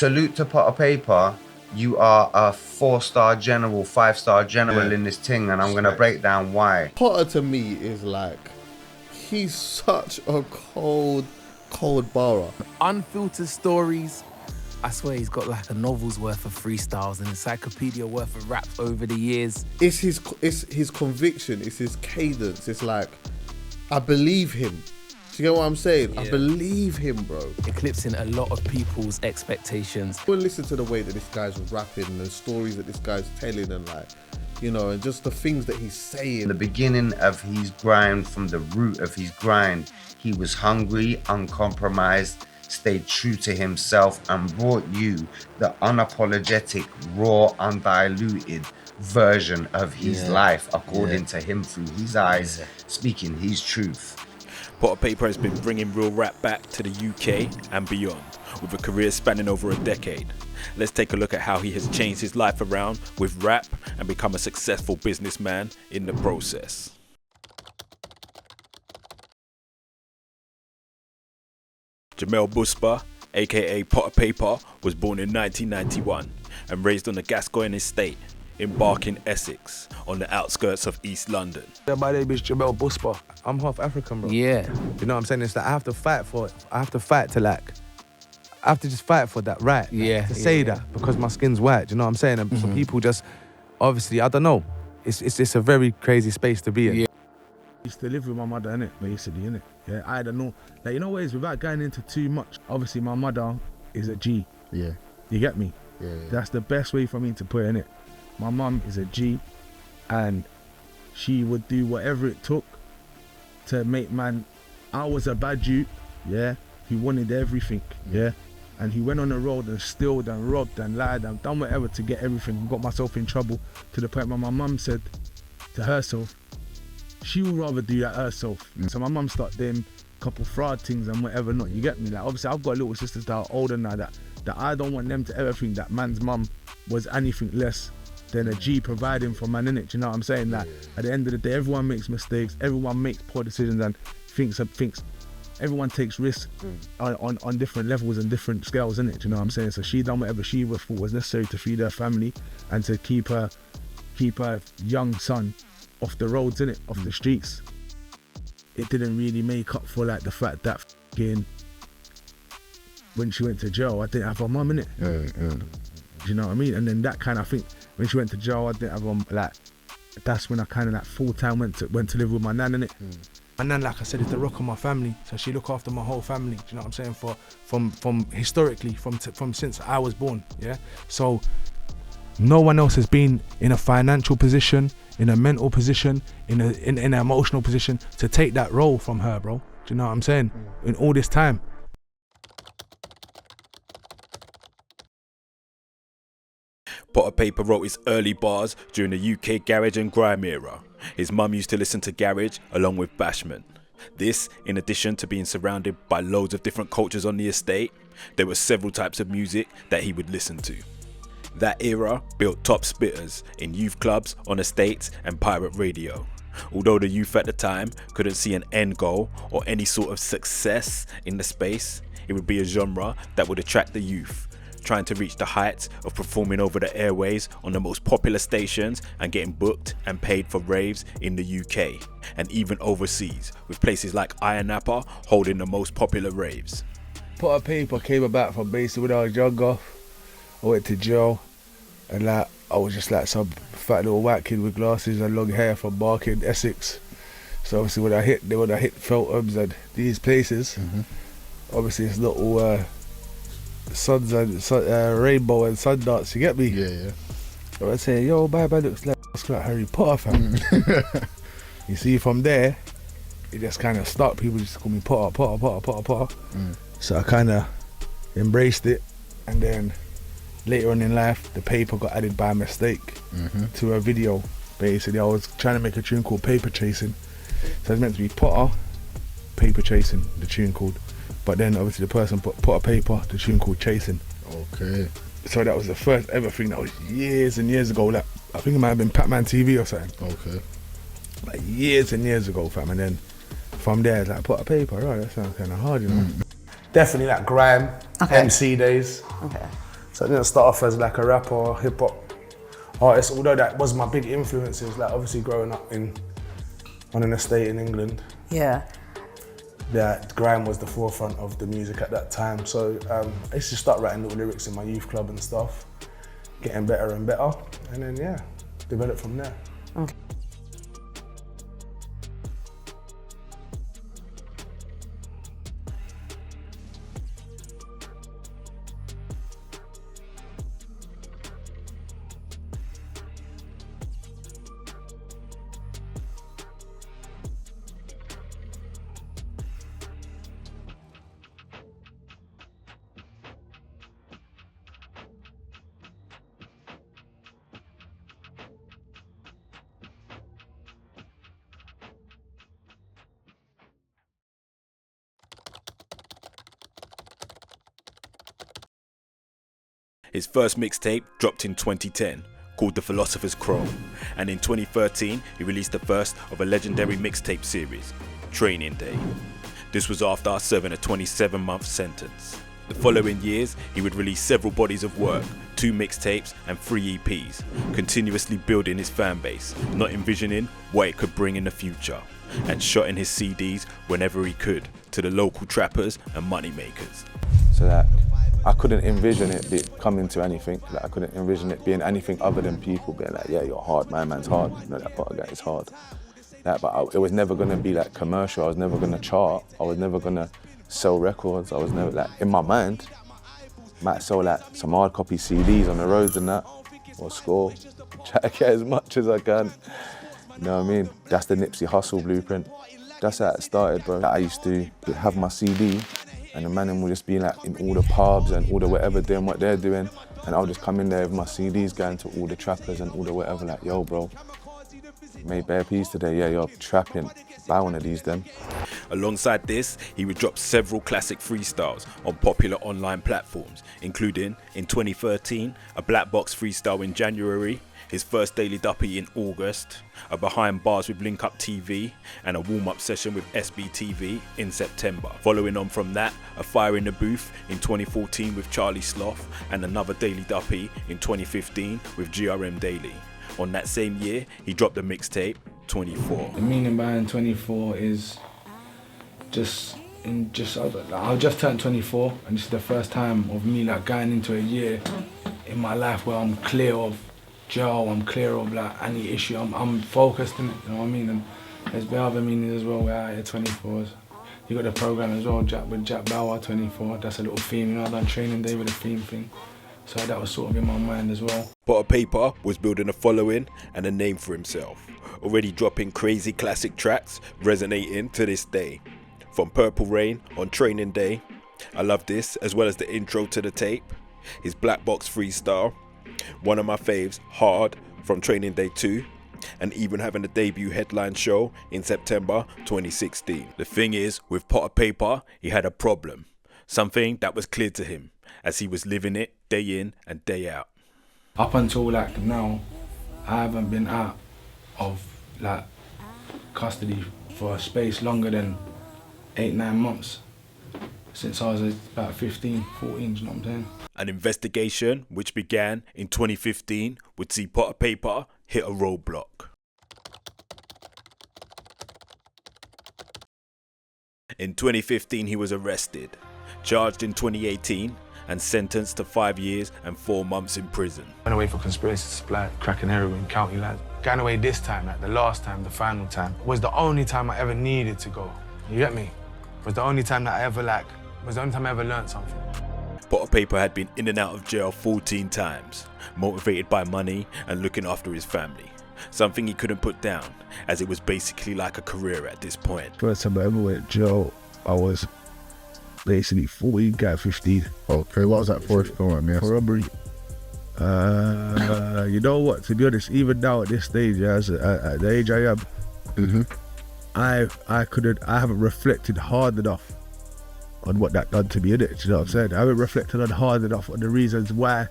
salute to Potter Payper. You are a 4-star general, 5-star general in this thing, and I'm gonna break down why. Potter to me is like, he's such a cold barra. Unfiltered stories. I swear he's got like a novel's worth of freestyles, an encyclopedia worth of raps over the years. It's his conviction, it's his cadence. It's like, I believe him. Do you get what I'm saying? Yeah. I believe him, bro. Eclipsing a lot of people's expectations. Go and listen to the way that this guy's rapping and the stories that this guy's telling, and like, you know, and just the things that he's saying. The beginning of his grind, from the root of his grind, he was hungry, uncompromised, stayed true to himself, and brought you the unapologetic, raw, undiluted version of his life, according to him, through his eyes, speaking his truth. Potter Payper has been bringing real rap back to the UK and beyond, with a career spanning over a decade. Let's take a look at how he has changed his life around with rap and become a successful businessman in the process. Jamel Buspa, aka Potter Payper, was born in 1991 and raised on the Gascoigne estate in Barking, Essex, on the outskirts of East London. My name is Jamel Buspa. I'm half African, bro. Yeah. You know what I'm saying? It's that I have to fight for it. I have to fight to like, I have to just fight for that right. Yeah. To say that because my skin's white. Do you know what I'm saying? And some people just, obviously, I don't know. It's a very crazy space to be in. Yeah. I used to live with my mother, innit? Basically, innit? Yeah, I don't know. Like, you know what it is, without going into too much, obviously my mother is a G. Yeah. You get me? Yeah. That's the best way for me to put it, innit? My mum is a G, and she would do whatever it took to make man. I was a bad youth, yeah. He wanted everything, yeah. And he went on the road and stole and robbed and lied and done whatever to get everything. Got myself in trouble to the point where my mum said to herself, she would rather do that herself. So my mum started doing a couple fraud things and whatever not. You get me? Like, obviously I've got little sisters that are older now that I don't want them to ever think that man's mum was anything less than a G providing for man, innit? Do you know what I'm saying? Like, at the end of the day, everyone makes mistakes, everyone makes poor decisions and thinks, everyone takes risks on different levels and different scales, innit? Do you know what I'm saying? So she done whatever she thought was necessary to feed her family and to keep her young son off the roads, innit? Off the streets. It didn't really make up for like the fact that when she went to jail, I didn't have her mum, innit? Yeah. Do you know what I mean? And then that kind of thing, when she went to jail, I didn't have like, that's when I kind of like full time went to live with my nan, innit? My nan, like I said, is the rock of my family, so she look after my whole family. Do you know what I'm saying? From historically, from since I was born, yeah. So no one else has been in a financial position, in a mental position, in an emotional position to take that role from her, bro. Do you know what I'm saying? In all this time. Potter Payper wrote his early bars during the UK garage and grime era. His mum used to listen to garage along with bashment. This, in addition to being surrounded by loads of different cultures on the estate, there were several types of music that he would listen to. That era built top spitters in youth clubs, on estates and pirate radio. Although the youth at the time couldn't see an end goal or any sort of success in the space, it would be a genre that would attract the youth, trying to reach the heights of performing over the airways on the most popular stations and getting booked and paid for raves in the UK and even overseas, with places like Iron Napa holding the most popular raves. Potter Payper came about from basically when I was younger. I went to jail and like I was just like some fat little white kid with glasses and long hair from Barking, Essex. So obviously when I hit Feltham's and these places, obviously it's not all suns and rainbow and sun dance, you get me? Yeah. So I say, yo, bye looks like Harry Potter, fam. You see, from there, it just kind of stuck. People just call me Potter. So I kind of embraced it, and then later on in life, the paper got added by mistake to a video. Basically, I was trying to make a tune called Paper Chasing. So it's meant to be Potter, Paper Chasing, the tune called. But then obviously the person put Potter Payper, the tune called Chasing. Okay. So that was the first ever thing that was years and years ago. Like, I think it might have been Pac-Man TV or something. Okay. Like years and years ago, fam. And then from there, it's like Potter Payper, right? That sounds kind of hard, you know. Definitely like grime, MC days. Okay. So I didn't start off as like a rapper or hip hop artist, although that was my big influences, like obviously growing up on an estate in England. Yeah. That grime was the forefront of the music at that time. So I used to start writing little lyrics in my youth club and stuff, getting better and better, and then yeah, developed from there. Okay. His first mixtape dropped in 2010, called The Philosopher's Crow, and in 2013 he released the first of a legendary mixtape series, Training Day. This was after serving a 27-month sentence. The following years he would release several bodies of work, 2 mixtapes and 3 EPs, continuously building his fan base, not envisioning what it could bring in the future, and shotting his CDs whenever he could to the local trappers and money makers. So that I couldn't envision it coming to anything. Like I couldn't envision it being anything other than people being like, yeah, you're hard, my man's hard. You know, that Potter guy is hard. But it was never gonna be like commercial. I was never gonna chart. I was never gonna sell records. I was never like, in my mind, might sell like some hard copy CDs on the roads and that, or score. Try to get as much as I can. You know what I mean? That's the Nipsey Hustle blueprint. That's how it started, bro. I used to have my CD, and the man will just be like in all the pubs and all the whatever doing what they're doing, and I'll just come in there with my CDs going to all the trappers and all the whatever, like, yo bro, made bare peas today, yeah, you're trapping, buy one of these then. Alongside this, he would drop several classic freestyles on popular online platforms, including, in 2013, a Black Box freestyle in January, his first Daily Duppy in August, a Behind Bars with Link Up TV, and a warm-up session with SBTV in September. Following on from that, a Fire in the Booth in 2014 with Charlie Sloth, and another Daily Duppy in 2015 with GRM Daily. On that same year, he dropped the mixtape 24. The meaning behind 24 is I just turned 24, and this is the first time of me like going into a year in my life where I'm clear of jail, I'm clear of like any issue, I'm focused in it, you know what I mean? And there's been other meanings as well, we're out here 24s. You got the program as well, with Jack Bauer 24, that's a little theme, you know, I done Training Day with a theme thing. So that was sort of in my mind as well. Potter Payper was building a following and a name for himself, already dropping crazy classic tracks resonating to this day. From Purple Rain on Training Day, I Love This, as well as the intro to the tape, his Black Box freestyle, one of my faves, Hard, from Training Day 2, and even having a debut headline show in September 2016. The thing is, with Potter Payper, he had a problem, something that was clear to him, as he was living it day in and day out. Up until like now, I haven't been out of like custody for a space longer than 8-9 months. Since I was about 15, 14, you know what I'm saying? An investigation which began in 2015 would see Potter Payper hit a roadblock. In 2015 he was arrested, charged in 2018 and sentenced to 5 years and 4 months in prison. Went away for conspiracy to supply crack and heroin, county lads. Going away this time, like the last time, the final time, was the only time I ever needed to go. You get me? Was the only time that I ever learned something. Potter Payper had been in and out of jail 14 times, motivated by money and looking after his family. Something he couldn't put down, as it was basically like a career at this point. First time I ever went to jail, I was basically 14, got 15. Okay, what was that for? Go on, yes. For robbery. You know what, to be honest, even now at this stage, yeah, at the age I am, I haven't reflected hard enough on what that done to me, innit? You know what I'm saying? I haven't reflected on hard enough on the reasons why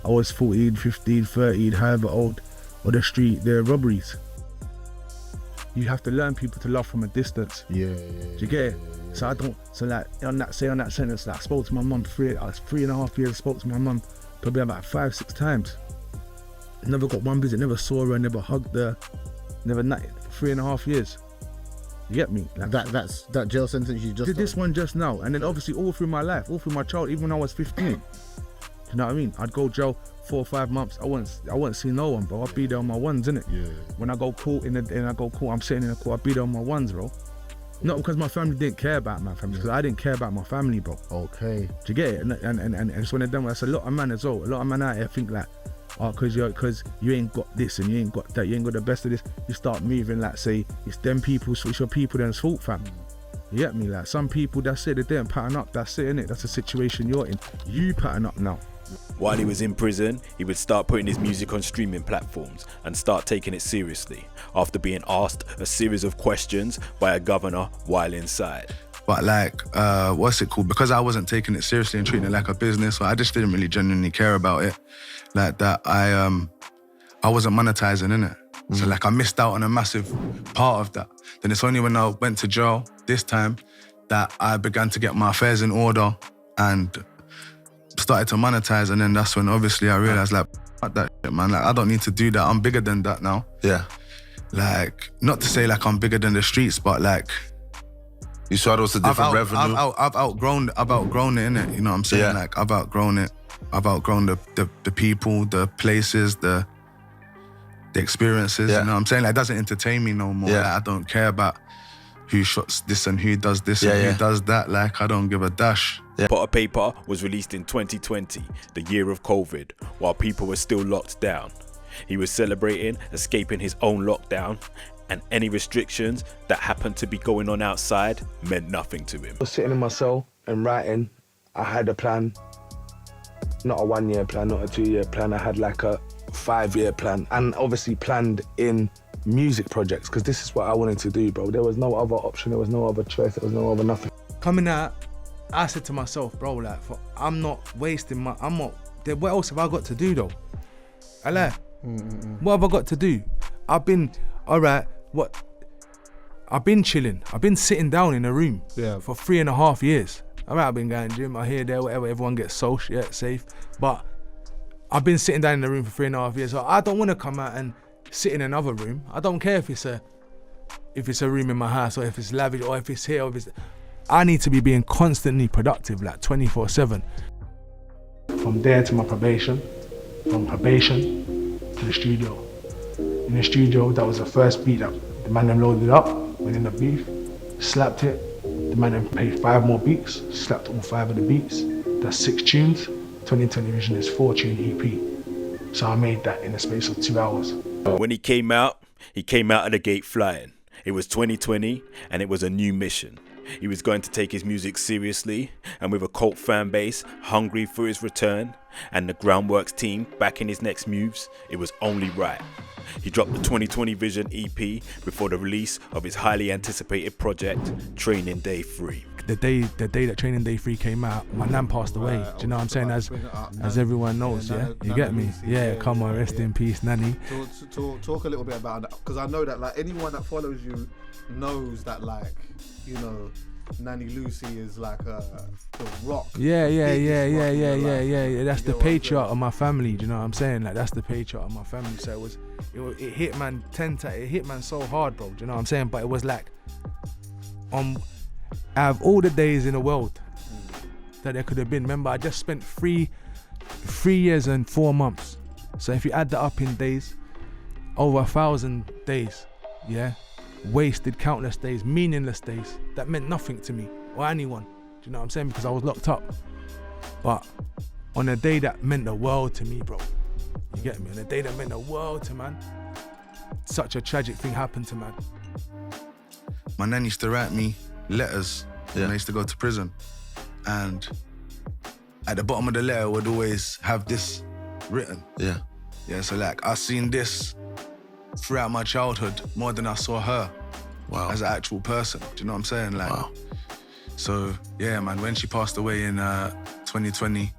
I was 14, 15, 13, however old, on the street, there are robberies. You have to learn people to love from a distance. Yeah. Do you get it? So like on that sentence, like, I spoke to my mum I was 3.5 years, I spoke to my mum probably about 5-6 times. Never got one visit, never saw her, never hugged her, never nothing. 3.5 years. You get me? Like, That jail sentence you just did this one just now, and then obviously all through my life, all through my child, even when I was 15. Do you know what I mean? I'd go jail 4 or 5 months. I wouldn't see no one, bro. I'd be there on my ones, innit? Yeah. When I go court I'm sitting in the court, I'd be there on my ones, bro. Not because my family didn't care about my family, because I didn't care about my family, bro. Okay. Do you get it? And it's one of them. That's a lot of man as well. A lot of man out here think like, oh, because you ain't got this and you ain't got that, you ain't got the best of this. You start moving like, say, it's them people, so it's your people then's fault, fam. You get me? Like, some people, that's it, they didn't pattern up, that's it, innit? That's the situation you're in. You pattern up now. While he was in prison, he would start putting his music on streaming platforms and start taking it seriously after being asked a series of questions by a governor while inside. But like, what's it called? Because I wasn't taking it seriously and treating it like a business, so I just didn't really genuinely care about it. Like that, I wasn't monetizing, innit? So like I missed out on a massive part of that. Then it's only when I went to jail this time that I began to get my affairs in order and started to monetize, and then that's when obviously I realized like, fuck that shit, man. Like, I don't need to do that. I'm bigger than that now. Yeah. Like, not to say like I'm bigger than the streets, but like, you saw those different revenue. I've outgrown it, innit? You know what I'm saying? Yeah. Like, I've outgrown it. I've outgrown the people, the places, the experiences. Yeah. You know what I'm saying? Like, it doesn't entertain me no more. Yeah. Like, I don't care about who shots this and who does this and Yeah. who does that. Like, I don't give a dash. Yeah. Potter Payper was released in 2020, the year of COVID, while people were still locked down. He was celebrating escaping his own lockdown, and any restrictions that happened to be going on outside meant nothing to him. I was sitting in my cell and writing. I had a plan, not a 1-year plan, not a 2-year plan. I had like a 5-year plan, and obviously planned in music projects, because this is what I wanted to do, bro. There was no other option, there was no other choice, there was no other nothing. Coming out, I said to myself, bro, like, I'm not wasting what else have I got to do though? I lie. What have I got to do? I've been, alright, I've been chilling. I've been sitting down in a room for 3.5 years. Alright, I've been going to gym, I here, there, whatever, everyone gets social, yeah, safe. But I've been sitting down in the room for 3.5 years. So I don't want to come out and sit in another room. I don't care if it's a room in my house, or if it's lavish, or if it's here, or if it's... I need to be being constantly productive, like 24/7. From there to my probation, from probation to the studio. In the studio, that was the first beat that the man them loaded up, went in the booth, slapped it. The man then played 5 more beats, slapped all 5 of the beats. That's 6 tunes. 2020 Vision is 4-tune EP. So I made that in the space of 2 hours. When he came out of the gate flying. It was 2020, and it was a new mission. He was going to take his music seriously, and with a cult fan base hungry for his return, and the Groundworks team backing his next moves, it was only right. He dropped the 2020 Vision EP before the release of his highly anticipated project, Training Day 3. The day that Training Day 3 came out, my nan passed away. Do you know what I'm saying? As everyone knows, yeah? You get me? Yeah, come on, rest in peace, Nanny. Talk a little bit about that, because I know that like anyone that follows you knows that, like, you know, Nanny Lucy is like the rock. Yeah. That's the patriarch of my family. Do you know what I'm saying? Like, that's the patriarch of my family. So it hit man 10 times. It hit man so hard, bro. Do you know what I'm saying? But it was like, out of all the days in the world that there could have been. Remember, I just spent 3 years and 4 months. So if you add that up in days, over 1,000 days, yeah. Wasted countless days, meaningless days that meant nothing to me or anyone. Do you know what I'm saying? Because I was locked up. But on a day that meant the world to me, bro, you get me? On a day that meant the world to man, such a tragic thing happened to man. My nan used to write me letters when I used to go to prison, and at the bottom of the letter would always have this written. Yeah, so like, I seen this throughout my childhood more than I saw her as an actual person. Do you know what I'm saying? Like, so yeah, man, when she passed away in 2020,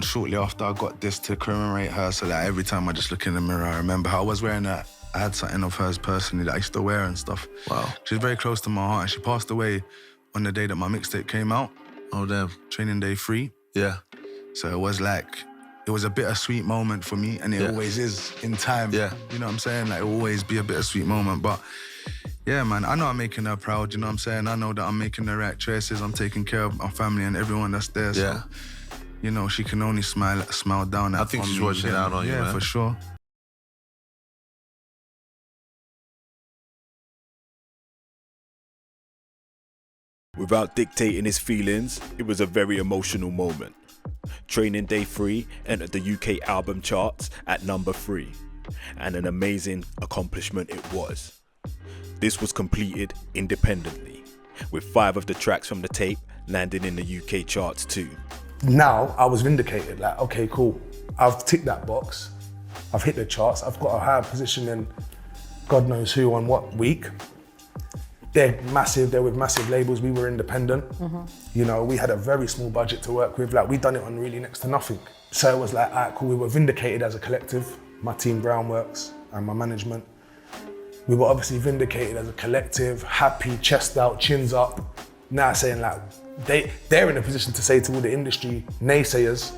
shortly after, I got this to commemorate her, so that every time I just look in the mirror, I remember her. I was wearing I had something of hers personally that I used to wear and stuff. Wow. She's very close to my heart, and she passed away on the day that my mixtape came out. Oh, damn. Training Day 3. Yeah. So it was like, it was a bittersweet moment for me, and it always is in time. Yeah. You know what I'm saying? Like, it will always be a bittersweet moment. But yeah, man, I know I'm making her proud, you know what I'm saying? I know that I'm making the right choices. I'm taking care of my family and everyone that's there. Yeah. So, you know, she can only smile down at me. I think she's watching out on you, man. Yeah, for sure. Without dictating his feelings, it was a very emotional moment. Training Day 3 entered the UK album charts at number 3, and an amazing accomplishment it was. This was completed independently, with 5 of the tracks from the tape landing in the UK charts too. Now I was vindicated, like, okay, cool. I've ticked that box. I've hit the charts. I've got a higher position than God knows who on what week. They're massive, they're with massive labels. We were independent. You know, we had a very small budget to work with. Like, we'd done it on really next to nothing. So it was like, all right, cool. We were vindicated as a collective. My team, Brownworks, and my management. We were obviously vindicated as a collective, happy, chest out, chins up. Now saying like, they're in a position to say to all the industry naysayers,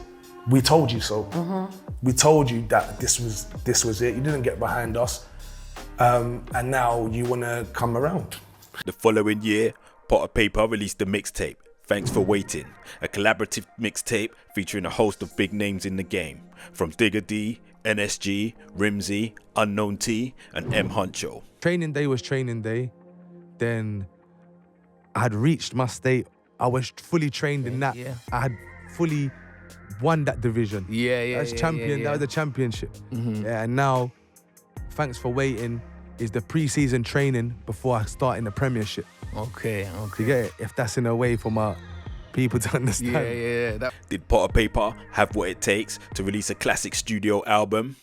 we told you so. We told you that this was it. You didn't get behind us. And now you wanna come around. The following year, Potter Payper released the mixtape, Thanks for Waiting, a collaborative mixtape featuring a host of big names in the game, from Digger D, NSG, Rimsey, Unknown T, and M Huncho. Training Day was Training Day. Then I had reached my state. I was fully trained in that. Yeah. I had fully won that division. That's champion. That was the championship. Yeah, and now, Thanks for Waiting is the pre-season training before I start in the Premiership. Okay. You get it? If that's in a way for my people to understand. Did Potter Payper have what it takes to release a classic studio album?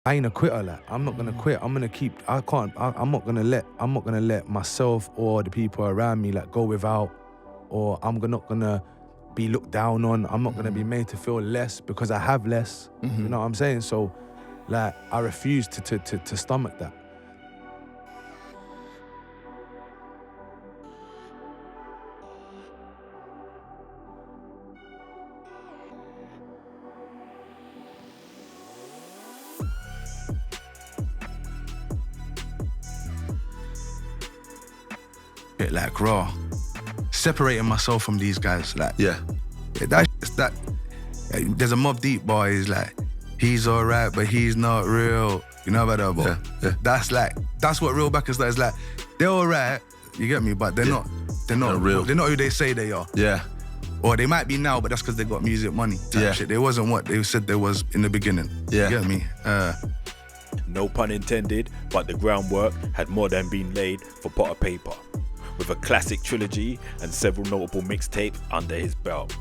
I ain't a quitter, like. I'm not gonna quit. I'm not gonna let myself or the people around me like go without, or I'm not gonna be looked down on. I'm not gonna be made to feel less because I have less. You know what I'm saying? So, like, I refuse to stomach that. Bit like raw. Separating myself from these guys, like, there's a Mobb Deep bar, he's like, he's alright, but he's not real. You know about that bar? That's what real backers like. It's like, they're alright, you get me, but they're not real. They're not who they say they are. Yeah. Or they might be now, but that's because they got music money type shit. They wasn't what they said they was in the beginning. Yeah. You get me? No pun intended, but the groundwork had more than been laid for Potter Payper, with a classic trilogy and several notable mixtapes under his belt.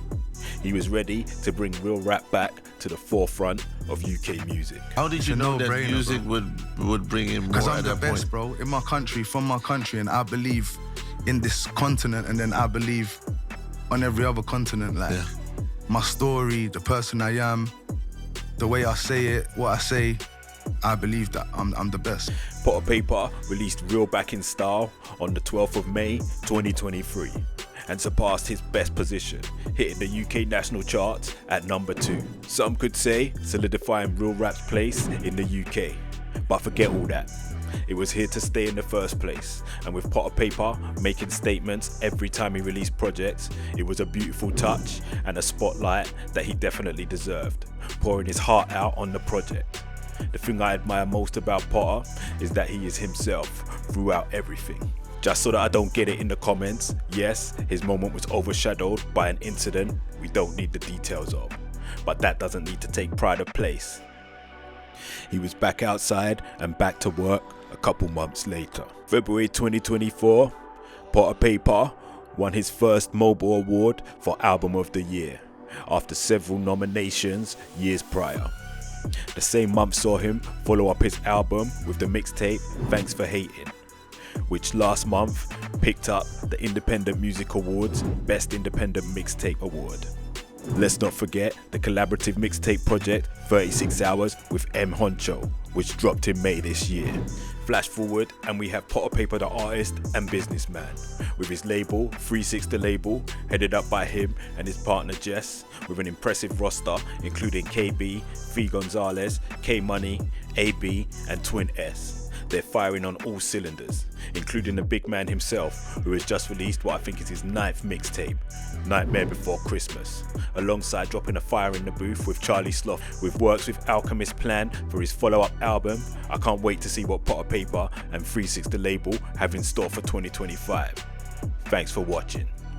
He was ready to bring real rap back to the forefront of UK music. How did you know that music would bring him more because I'm at the that best, point? bro, in my country, from my country, and I believe in this continent, and then I believe on every other continent. Like, my story, the person I am, the way I say it, what I say, I believe that I'm the best. Potter Payper released Real Back in Style on the 12th of May 2023 and surpassed his best position, hitting the UK national charts at number 2. Some could say solidifying real rap's place in the UK, but forget all that. It was here to stay in the first place, and with Potter Payper making statements every time he released projects, it was a beautiful touch and a spotlight that he definitely deserved, pouring his heart out on the project. The thing I admire most about Potter is that he is himself throughout everything. Just so that I don't get it in the comments, yes, his moment was overshadowed by an incident we don't need the details of, but that doesn't need to take pride of place. He was back outside and back to work a couple months later. February 2024, Potter Payper won his first Mobile Award for Album of the Year, after several nominations years prior. The same month saw him follow up his album with the mixtape Thanks for Hating, which last month picked up the Independent Music Awards Best Independent Mixtape Award. Let's not forget the collaborative mixtape project 36 Hours with M Huncho, which dropped in May this year, Flash forward and we have Potter Payper the artist and businessman, with his label, 360 Label, headed up by him and his partner Jess, with an impressive roster including KB, V Gonzalez, K Money, AB and Twin S. They're firing on all cylinders, including the big man himself, who has just released what I think is his 9th mixtape, Nightmare Before Christmas, alongside dropping a fire in the booth with Charlie Sloth, with works with Alchemist planned for his follow-up album. I can't wait to see what Potter Payper and 360 Label have in store for 2025. Thanks for watching.